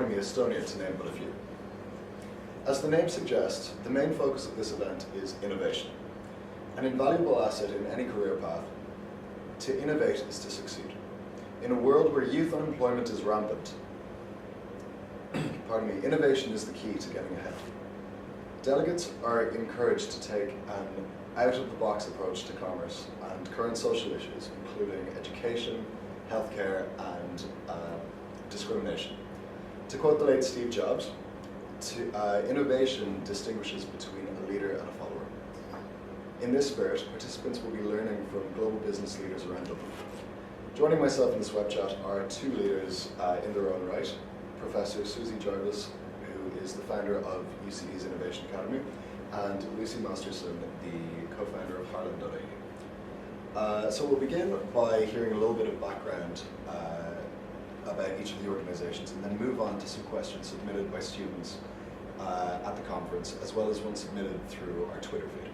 Estonia, to name but a few. As the name suggests, the main focus of this event is innovation. An invaluable asset in any career path. To innovate is to succeed. In a world where youth unemployment is rampant, innovation is the key to getting ahead. Delegates are encouraged to take an out-of-the-box approach to commerce and current social issues, including education, healthcare, and discrimination. To quote the late Steve Jobs, innovation distinguishes between a leader and a follower. In this spirit, participants will be learning from global business leaders around Dublin. Joining myself in this web chat are two leaders in their own right, Professor Suzy Jarvis, who is the founder of UCD's Innovation Academy, and Lucy Masterson, the co-founder of Harlem.ie. So we'll begin by hearing a little bit of background about each of the organizations, and then move on to some questions submitted by students at the conference, as well as one submitted through our Twitter feed.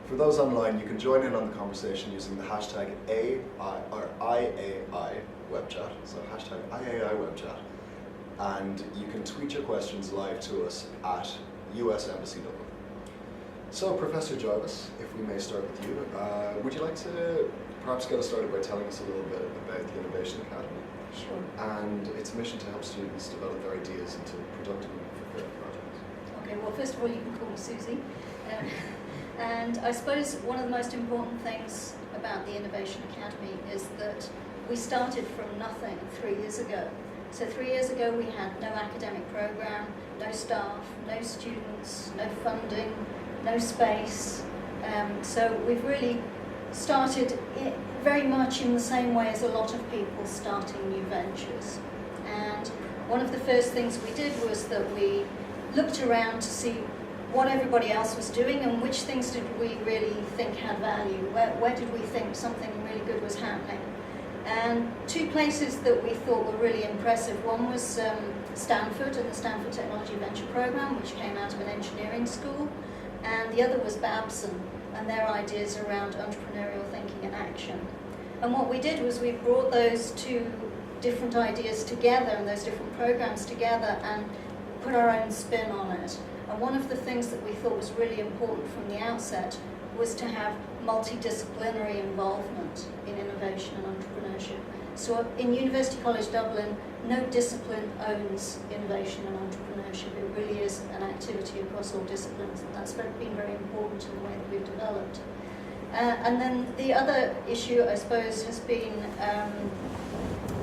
For those online, you can join in on the conversation using the hashtag IAI web chat, so hashtag IAI web chat, and you can tweet your questions live to us at US Embassy Dublin. So, Professor Jarvis, if we may start with you, would you like to perhaps get us started by telling us a little bit about the Innovation Academy? Sure. And its mission to help students develop their ideas into productive and fulfilling projects. Okay, well, first of all, you can call me Suzy. And I suppose one of the most important things about the Innovation Academy is that we started from nothing 3 years ago. So 3 years ago we had no academic program, no staff, no students, no funding, no space. So we've really started very much in the same way as a lot of people starting new ventures. And one of the first things we did was that we looked around to see what everybody else was doing and which things did we really think had value, where did we think something really good was happening. And two places that we thought were really impressive, one was Stanford and the Stanford Technology Venture Program, which came out of an engineering school, and the other was Babson and their ideas around entrepreneurial thinking and action. And what we did was we brought those two different ideas together and those different programs together and put our own spin on it. And one of the things that we thought was really important from the outset was to have multidisciplinary involvement in innovation and entrepreneurship. So in University College Dublin, no discipline owns innovation and entrepreneurship. It really is an activity across all disciplines, and that's been very important in the way that we've developed. And then the other issue, I suppose, has been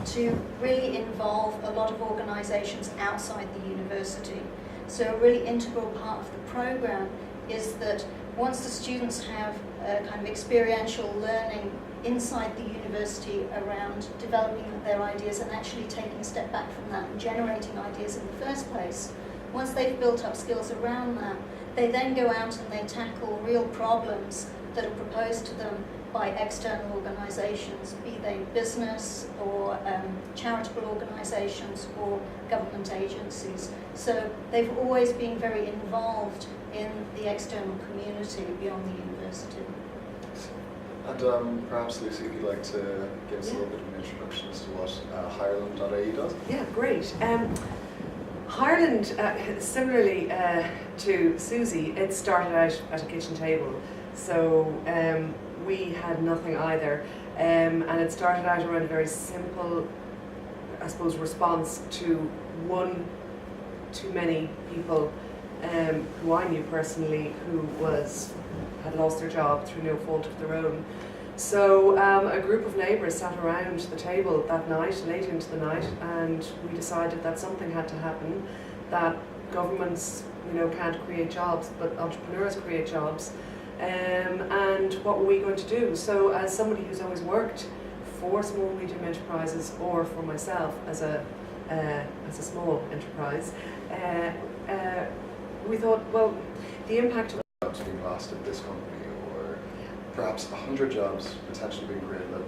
to really involve a lot of organisations outside the university. So a really integral part of the program is that once the students have a kind of experiential learning inside the university around developing their ideas and actually taking a step back from that and generating ideas in the first place, once they've built up skills around that, they then go out and they tackle real problems that are proposed to them by external organisations, be they business or charitable organisations or government agencies. So they've always been very involved in the external community beyond the university. And perhaps, Lucy, if you'd like to give us a little bit of an introduction as to what Harlem.ie does. Yeah, great. Ireland, similarly to Suzy, it started out at a kitchen table. So we had nothing either. And it started out around a very simple, I suppose, response to one too many people who I knew personally who had lost their job through no fault of their own. So a group of neighbours sat around the table that night, late into the night, and we decided that something had to happen, that governments, can't create jobs, but entrepreneurs create jobs. And what were we going to do? So as somebody who's always worked for small medium enterprises, or for myself as a small enterprise, we thought, well, the impact of jobs being lost at this company, or perhaps 100 jobs potentially being created at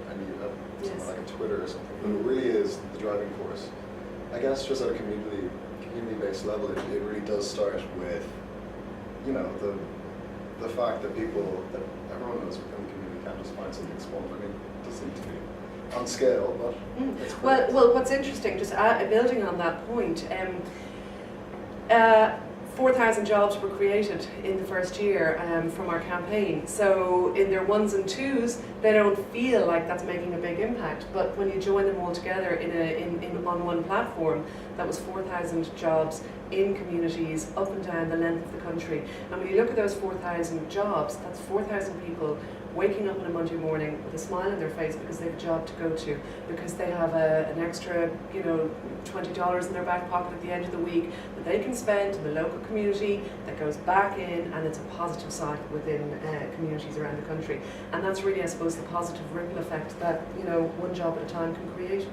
something like a Twitter or something, but it really is the driving force. I guess just at a community-based level, it really does start with, the fact that everyone knows within the community can't just find something small. I mean, it does seem to be on scale, but it's great. Well, what's interesting, just building on that point, 4,000 jobs were created in the first year from our campaign. So in their ones and twos, they don't feel like that's making a big impact. But when you join them all together on one platform, that was 4,000 jobs in communities up and down the length of the country. And when you look at those 4,000 jobs, that's 4,000 people waking up on a Monday morning with a smile on their face because they have a job to go to, because they have an extra, $20 in their back pocket at the end of the week that they can spend in the local community that goes back in, and it's a positive cycle within communities around the country. And that's really, I suppose, the positive ripple effect that, one job at a time can create.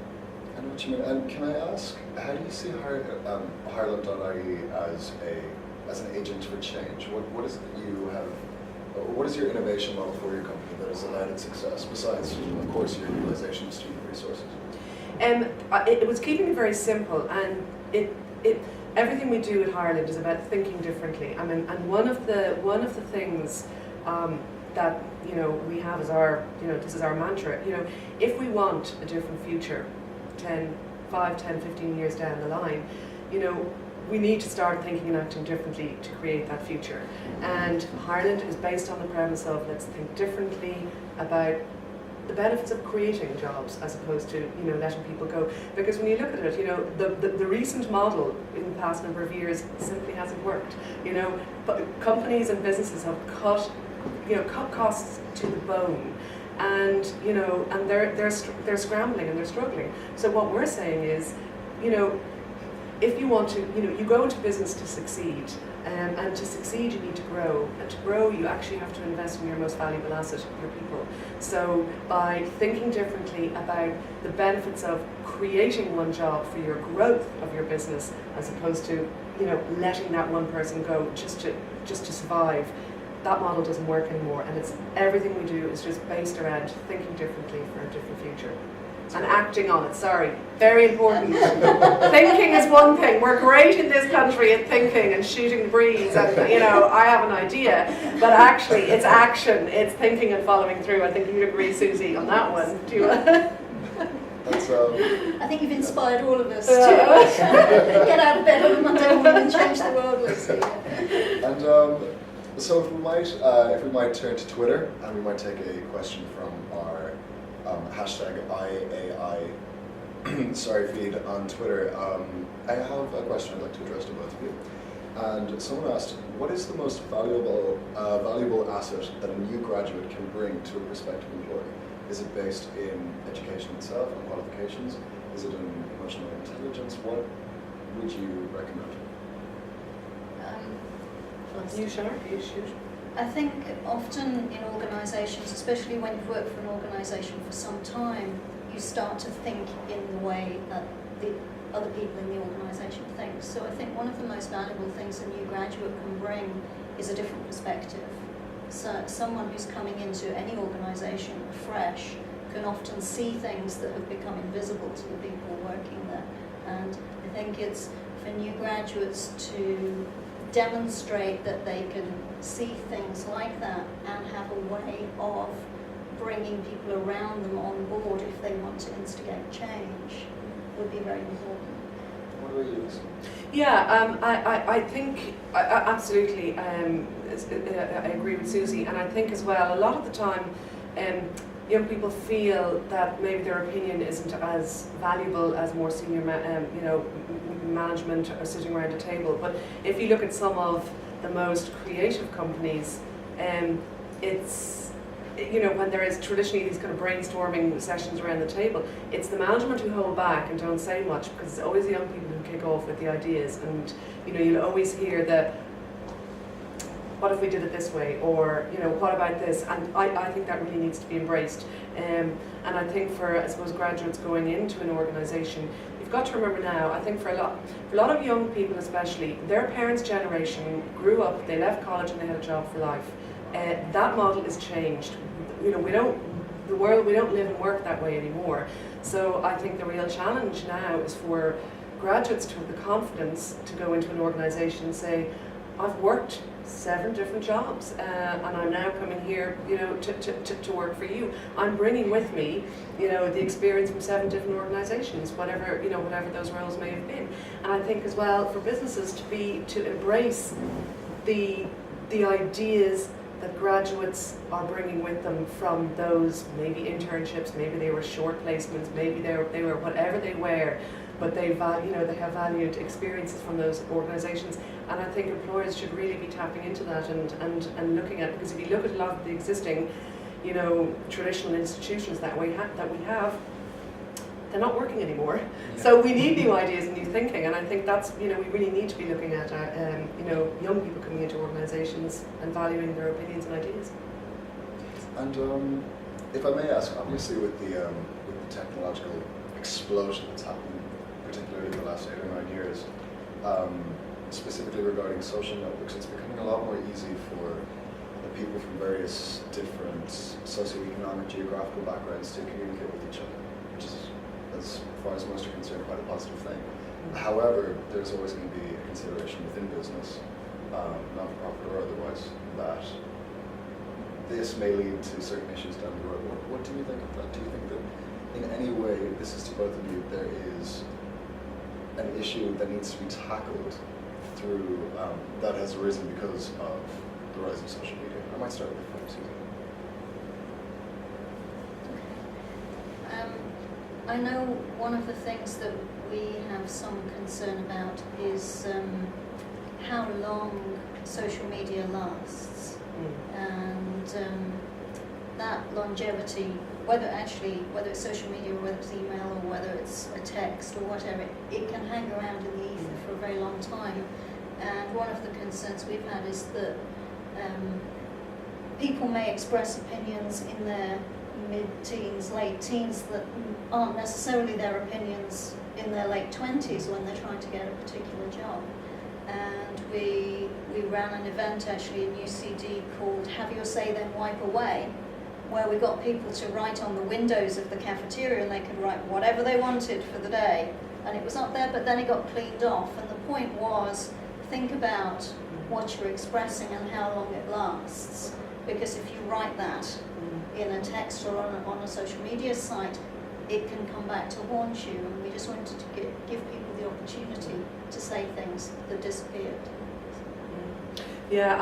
I know what you mean. And can I ask, how do you see Harland.ie as an agent for change? What is it that you have? What is your innovation model for your company that has allowed its success, besides, of course, your utilization of student resources? It was keeping it very simple, and everything we do at Harland is about thinking differently. I mean, and one of the things that we have as our this is our mantra. If we want a different future, 5, 10, 15 years down the line, we need to start thinking and acting differently to create that future. And Harland is based on the premise of let's think differently about the benefits of creating jobs as opposed to letting people go. Because when you look at it, the recent model in the past number of years simply hasn't worked. But companies and businesses have cut costs to the bone. And and they're scrambling and they're struggling. So what we're saying is, if you want to, you go into business to succeed, and to succeed you need to grow, and to grow you actually have to invest in your most valuable asset, your people. So by thinking differently about the benefits of creating one job for your growth of your business, as opposed to letting that one person go just to survive, that model doesn't work anymore. And it's everything we do is just based around thinking differently for a different future. And acting on it, sorry. Very important. Thinking is one thing. We're great in this country at thinking and shooting the breeze and, I have an idea. But actually, it's action. It's thinking and following through. I think you'd agree, Suzy, on that one. Do you? That's, I think you've inspired all of us to get out of bed on a Monday morning and change the world, Lucy. And so if we might turn to Twitter, and we might take a question from our hashtag IAI feed on Twitter. I have a question I'd like to address to both of you. And someone asked, what is the most valuable asset that a new graduate can bring to a prospective employer? Is it based in education itself and qualifications? Is it in emotional intelligence? What would you recommend? You shoot. I think often in organisations, especially when you've worked for an organisation for some time, you start to think in the way that the other people in the organisation think. So I think one of the most valuable things a new graduate can bring is a different perspective. So someone who's coming into any organisation fresh can often see things that have become invisible to the people working there. And I think it's for new graduates to demonstrate that they can see things like that and have a way of bringing people around them on board if they want to instigate change would be very important. What about you, Lucy? Yeah, I think absolutely. I agree with Suzy, and I think as well a lot of the time, young people feel that maybe their opinion isn't as valuable as more senior, management are sitting around a table. But if you look at some of the most creative companies, it's when there is traditionally these kind of brainstorming sessions around the table, it's the management who hold back and don't say much because it's always the young people who kick off with the ideas, and you'll always hear the what if we did it this way, or what about this? And I think that really needs to be embraced. And I think for, I suppose, graduates going into an organisation, you've got to remember now, I think for a lot of young people especially, their parents' generation grew up, they left college and they had a job for life. That model is changed. We don't live and work that way anymore. So I think the real challenge now is for graduates to have the confidence to go into an organisation and say, I've worked 7 different jobs, and I'm now coming here, to work for you. I'm bringing with me, the experience from 7 different organisations, whatever those roles may have been. And I think as well for businesses to embrace the ideas that graduates are bringing with them from those maybe internships, maybe they were short placements, maybe they were whatever they were, but they have valued experiences from those organisations. And I think employers should really be tapping into that and looking at, because if you look at a lot of the existing, traditional institutions that we have, they're not working anymore. Yeah. So we need new ideas and new thinking, and I think that's, we really need to be looking at, young people coming into organisations and valuing their opinions and ideas. And if I may ask, obviously with the technological explosion that's happened, particularly in the last 8 or 9 years, specifically regarding social networks, it's becoming a lot more easy for the people from various different socioeconomic, geographical backgrounds to communicate with each other, which is, as far as most are concerned, quite a positive thing. However, there's always going to be a consideration within business, non-profit or otherwise, that this may lead to certain issues down the road. What do you think of that? Do you think that in any way, this is to both of you, there is an issue that needs to be tackled through, that has arisen because of the rise of social media? I might start with Suzy. I know one of the things that we have some concern about is how long social media lasts, and that longevity, whether it's social media or whether it's email or whether it's a text or whatever, it can hang around in the ether for a very long time. And one of the concerns we've had is that people may express opinions in their mid-teens, late teens that aren't necessarily their opinions in their late 20s when they're trying to get a particular job. And we ran an event actually in UCD called Have Your Say Then Wipe Away, where we got people to write on the windows of the cafeteria, and they could write whatever they wanted for the day, and it was up there, but then it got cleaned off. And the point was, think about what you're expressing and how long it lasts, because if you write that in a text or on a social media site, it can come back to haunt you, and we just wanted to give people the opportunity to say things that disappeared. Yeah,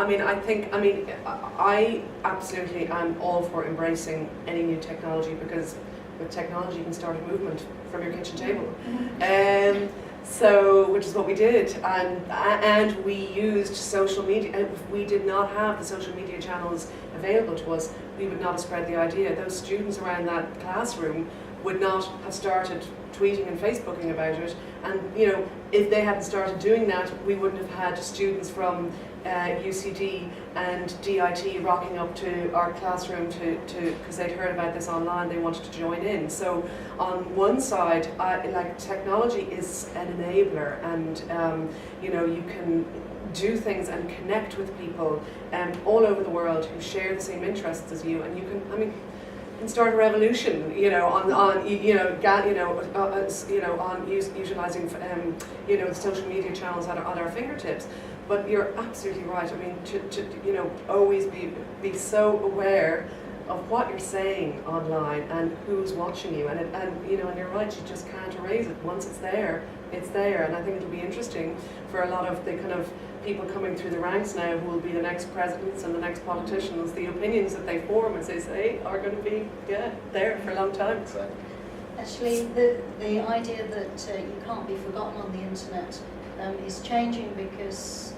I absolutely am all for embracing any new technology, because with technology you can start a movement from your kitchen table. So, which is what we did, and we used social media. If we did not have the social media channels available to us, we would not have spread the idea. Those students around that classroom would not have started tweeting and Facebooking about it, and if they hadn't started doing that, we wouldn't have had students from UCD and DIT rocking up to our classroom to because they'd heard about this online, they wanted to join in. So on one side, technology is an enabler, and you can do things and connect with people all over the world who share the same interests as you, and you can start a revolution, on utilizing the social media channels at our fingertips. But you're absolutely right. To always be so aware of what you're saying online and who's watching you, and you're right. You just can't erase it. Once it's there, it's there. And I think it'll be interesting for a lot of the kind of people coming through the ranks now, who will be the next presidents and the next politicians. The opinions that they form, as they say, are going to be there for a long time. Exactly. Actually, the idea that you can't be forgotten on the internet is changing, because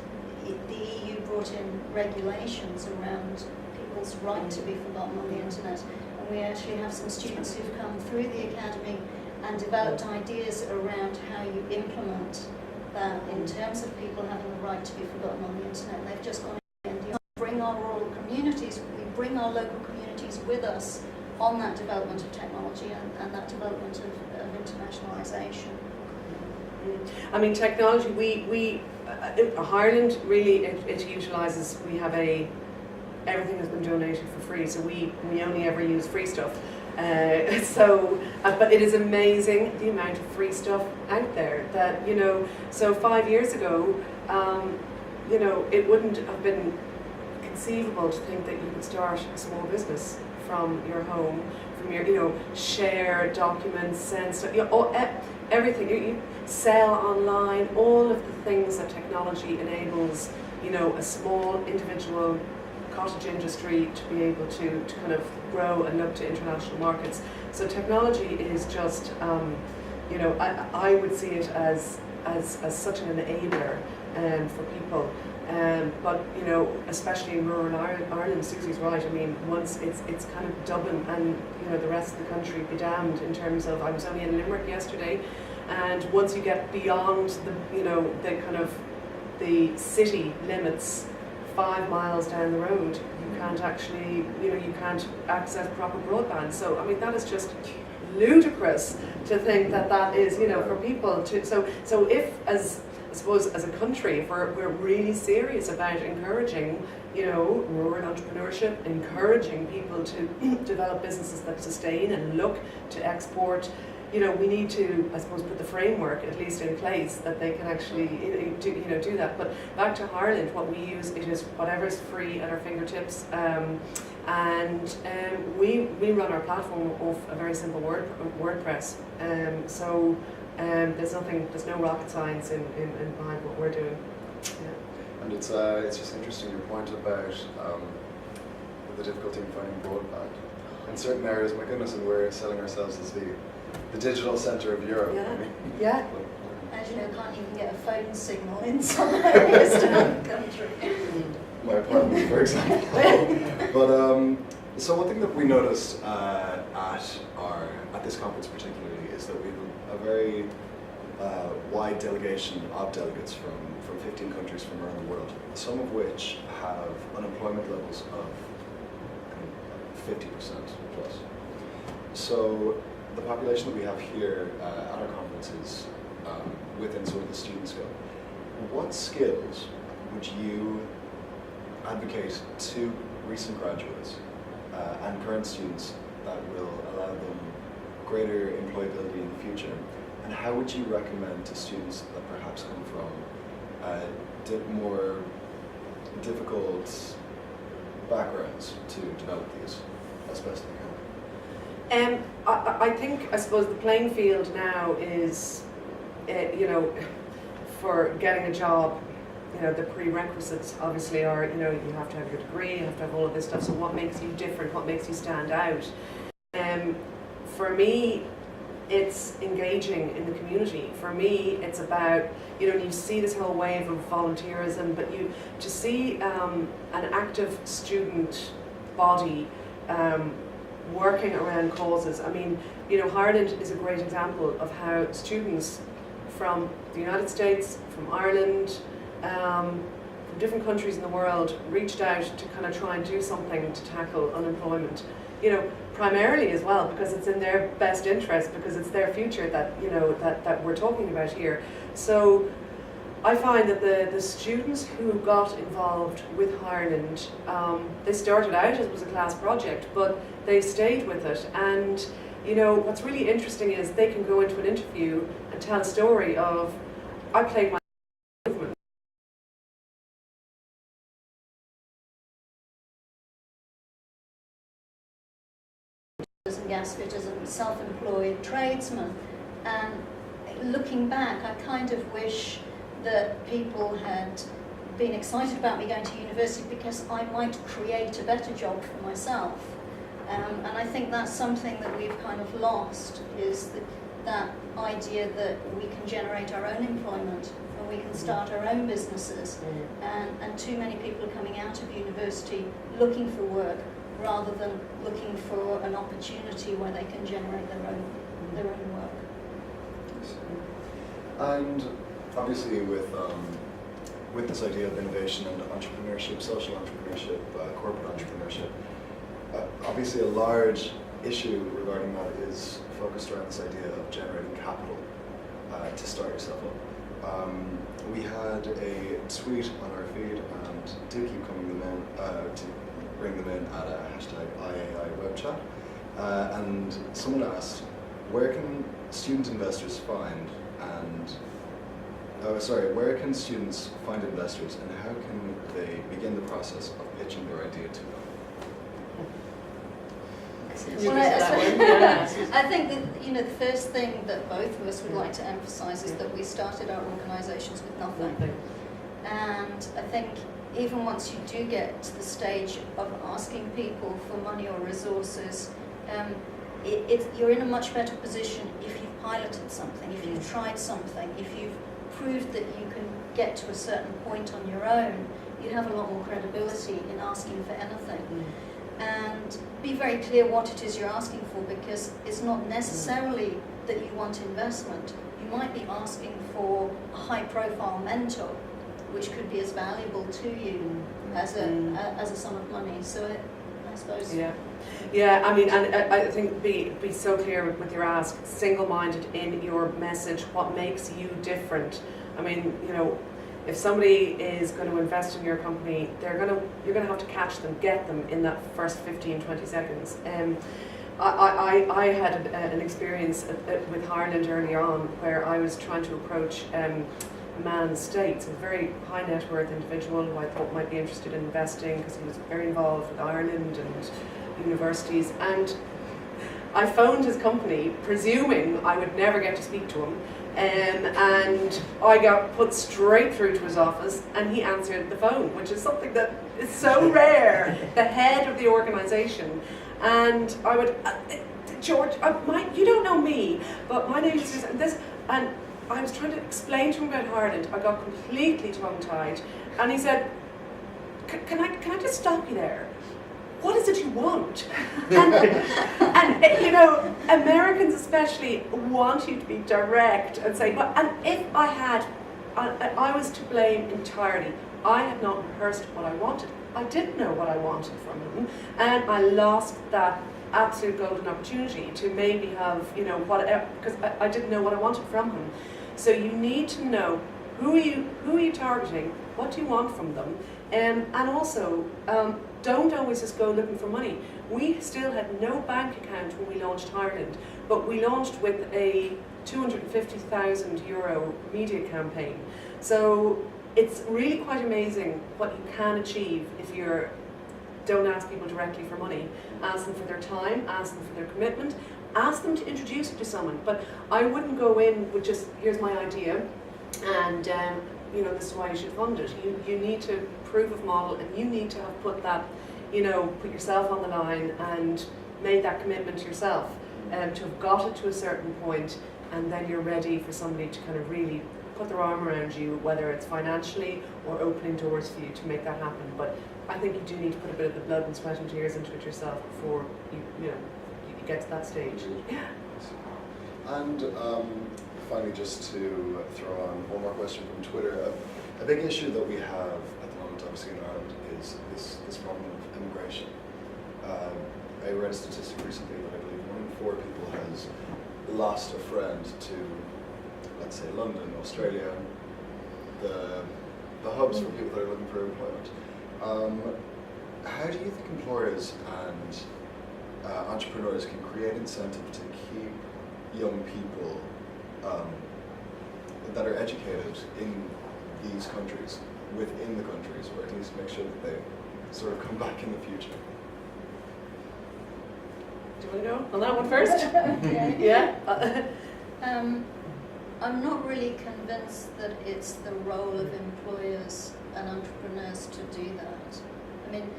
the EU brought in regulations around people's right to be forgotten on the internet, and we actually have some students who've come through the academy and developed ideas around how you implement that in terms of people having the right to be forgotten on the internet. And they've just gone and bring our rural communities, we bring our local communities with us on that development of technology and that development of internationalisation. Technology, we Ireland really, it utilises, we have everything has been donated for free, so we only ever use free stuff. But it is amazing the amount of free stuff out there that, so 5 years ago, you know, it wouldn't have been conceivable to think that you could start a small business from your home, from your, you know, share documents, send stuff, you know, everything. You sell online, all of the things that technology enables, you know, a small individual cottage industry to be able to kind of grow and look to international markets. So technology is just, you know, I would see it as such an enabler for people. But you know, especially in rural Ireland, Suzy's right. I mean, once it's kind of Dublin and you know the rest of the country be damned in terms of. I was only in Limerick yesterday, and once you get beyond the you know the kind of the city limits, 5 miles down the road, you can't actually you can't access proper broadband. So I mean that is just ludicrous to think that is for people to so if as I suppose as a country, if we're really serious about encouraging, rural entrepreneurship, encouraging people to develop businesses that sustain and look to export, we need to, I suppose, put the framework at least in place that they can actually do that. But back to Ireland, what we use, it is whatever's free at our fingertips, and we run our platform off a very simple WordPress. There's no rocket science in behind what we're doing. Yeah. And it's just interesting your point about the difficulty in finding broadband. In certain areas, my goodness, and we're selling ourselves as the digital centre of Europe. Yeah. I mean. Yeah. As you know, can't even get a phone signal in some areas of the country. My apartment, for example. But so one thing that we noticed at this conference particularly is that we have a very wide delegation of delegates from 15 countries from around the world, some of which have unemployment levels of 50% plus. So the population that we have here at our conference is within sort of the student scope. What skills would you advocate to recent graduates and current students that will allow them greater employability in the future? And how would you recommend to students that perhaps come from more difficult backgrounds to develop these as best they can? I suppose the playing field now is, for getting a job, the prerequisites obviously are, you have to have your degree, you have to have all of this stuff. So what makes you different? What makes you stand out? For me, it's engaging in the community. For me, it's about, you see this whole wave of volunteerism, but to see an active student body working around causes. I mean, Ireland is a great example of how students from the United States, from Ireland, from different countries in the world reached out to kind of try and do something to tackle unemployment. Primarily as well because it's in their best interest, because it's their future that that we're talking about here. So I find that the students who got involved with Ireland, they started out as it was a class project, but they stayed with it. And what's really interesting is they can go into an interview and tell a story of, I played my movement. And gas fitters and self-employed tradesmen, and looking back I kind of wish that people had been excited about me going to university because I might create a better job for myself, and I think that's something that we've kind of lost, is that idea that we can generate our own employment and we can start our own businesses, and too many people are coming out of university looking for work rather than looking for an opportunity where they can generate their own work. And obviously with this idea of innovation and entrepreneurship, social entrepreneurship, corporate entrepreneurship, obviously a large issue regarding that is focused around this idea of generating capital to start yourself up. We had a tweet on our feed, and do keep coming them in, to bring them in at a #IAIWebchat, and someone asked, where can student investors find and where can students find investors, and how can they begin the process of pitching their idea to them? I think that the first thing that both of us would like to emphasise is that we started our organisations with nothing. And I think even once you do get to the stage of asking people for money or resources, you're in a much better position if you've piloted something, if you've tried something, if you've proved that you can get to a certain point on your own. You have a lot more credibility in asking for anything. And be very clear what it is you're asking for, because it's not necessarily that you want investment. You might be asking for a high-profile mentor, which could be as valuable to you as a sum of money. So I suppose. Yeah. I mean, and I think be so clear with your ask, single-minded in your message. What makes you different? I mean, if somebody is going to invest in your company, you're going to have to catch them, get them in that first 15-20 seconds. I had an experience with Ireland early on where I was trying to approach a man in the States, a very high net worth individual who I thought might be interested in investing because he was very involved with Ireland and universities. And I phoned his company, presuming I would never get to speak to him. And I got put straight through to his office, and he answered the phone, which is something that is so rare. The head of the organisation, and I would, George, you don't know me, but my name is this, and I was trying to explain to him about Ireland. I got completely tongue-tied, and he said, "Can I just stop you there? What is it you want?" And Americans especially want you to be direct and say, and if I was to blame entirely. I had not rehearsed what I wanted. I didn't know what I wanted from him, and I lost that absolute golden opportunity to maybe have, whatever, because I didn't know what I wanted from him. So you need to know who are you targeting, what do you want from them, and also don't always just go looking for money. We still had no bank account when we launched Ireland, but we launched with a €250,000 media campaign. So it's really quite amazing what you can achieve if you don't ask people directly for money. Ask them for their time, ask them for their commitment, ask them to introduce you to someone. But I wouldn't go in with just, here's my idea, and this is why you should fund it. You need to prove a model, and you need to have put that, put yourself on the line and made that commitment yourself, to have got it to a certain point, and then you're ready for somebody to kind of really put their arm around you, whether it's financially or opening doors for you to make that happen. But I think you do need to put a bit of the blood and sweat and tears into it yourself before you get to that stage. Yeah. And finally, just to throw on one more question from Twitter, a big issue that we have at the moment, obviously in Ireland, is this problem of immigration. I read a statistic recently that I believe 1 in 4 people has lost a friend to, let's say, London, Australia, the hubs for people that are looking for employment. How do you think employers and entrepreneurs can create incentive to keep young people that are educated in these countries, within the countries, or at least make sure that they sort of come back in the future? Do you want to go on that one first? Yeah. I'm not really convinced that it's the role of employers and entrepreneurs to do that. I mean,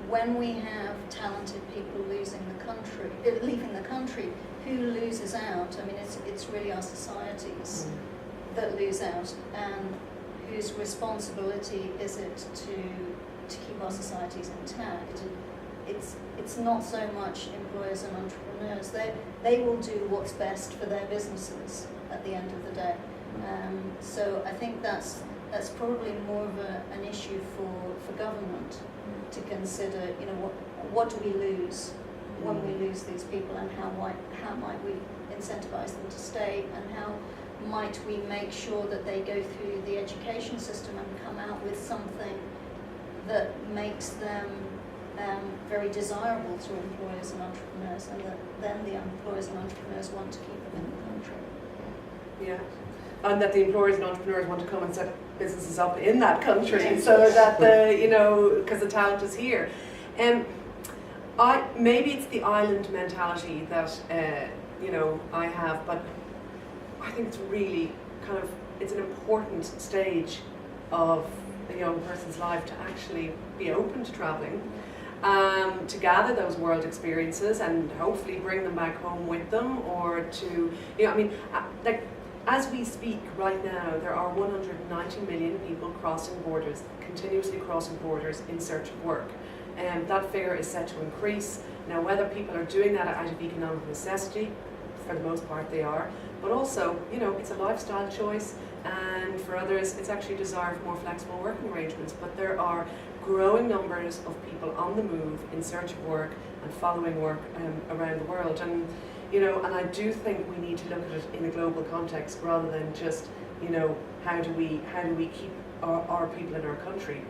when we have talented people leaving the country, who loses out? I mean, it's really our societies that lose out, and whose responsibility is it to keep our societies intact? It's not so much employers and entrepreneurs. They will do what's best for their businesses at the end of the day. So I think that's probably more of an issue for government to consider. What do we lose when we lose these people, and how might we incentivize them to stay, and how might we make sure that they go through the education system and come out with something that makes them very desirable to employers and entrepreneurs, and that then the employers and entrepreneurs want to keep them in the country. Yeah. and that the employers and entrepreneurs want to come and set businesses up in that country, so that because the talent is here. Maybe it's the island mentality that I have, but I think it's really it's an important stage of a young person's life to actually be open to traveling, to gather those world experiences and hopefully bring them back home with them, or to, as we speak right now, there are 190 million people crossing borders, continuously crossing borders in search of work. And that figure is set to increase. Now, whether people are doing that out of economic necessity, for the most part they are, but also, it's a lifestyle choice, and for others, it's actually a desire for more flexible working arrangements. But there are growing numbers of people on the move in search of work and following work around the world. And and I do think we need to look at it in a global context rather than just, how do we keep our people in our country.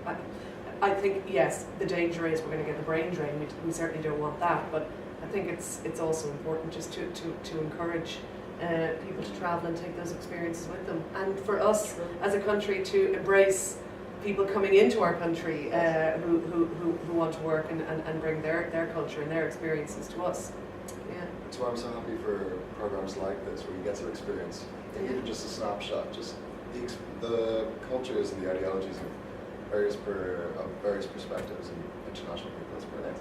I think, yes, the danger is we're going to get the brain drain. We certainly don't want that, but I think it's also important just to encourage people to travel and take those experiences with them, and for us as a country to embrace people coming into our country who want to work and bring their culture and their experiences to us. Yeah. That's why I'm so happy for programs like this, where you get to experience even just a snapshot, just the cultures and the ideologies of various perspectives and international people. That's brilliant.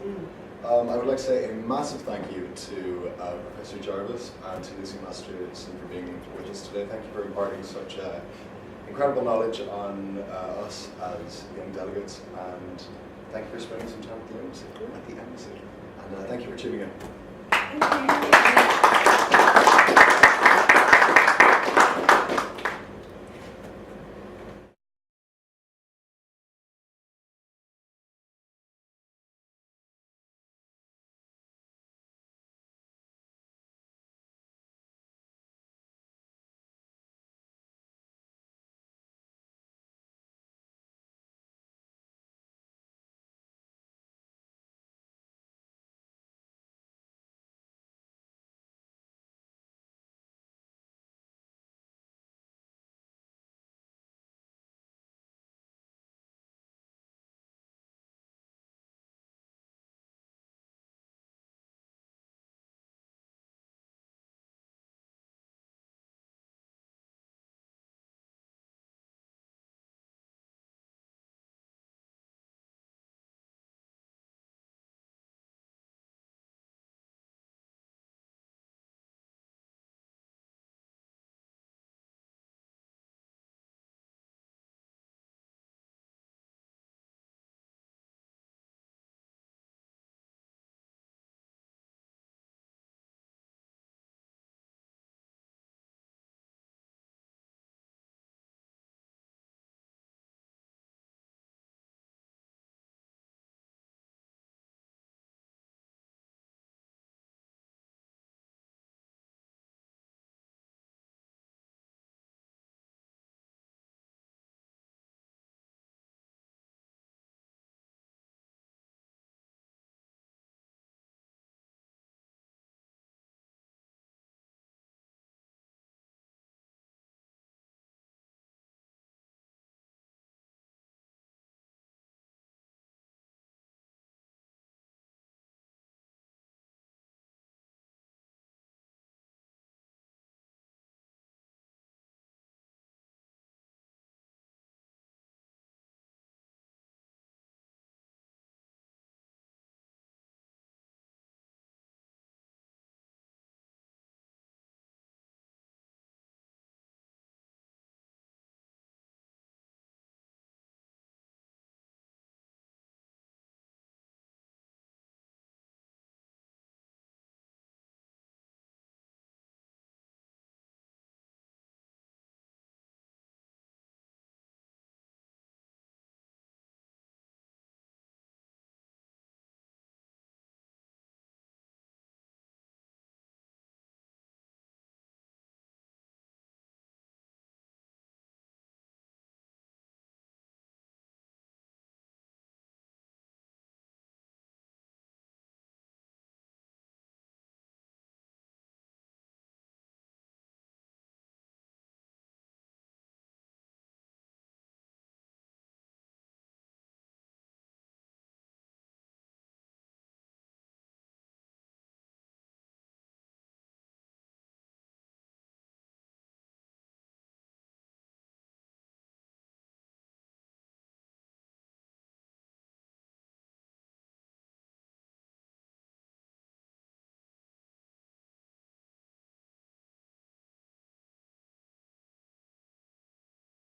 I would like to say a massive thank you to Professor Jarvis and to Lucy Masterson for being with us today. Thank you for imparting such incredible knowledge on us as young delegates, and thank you for spending some time at the embassy. And thank you for tuning in. Thank you.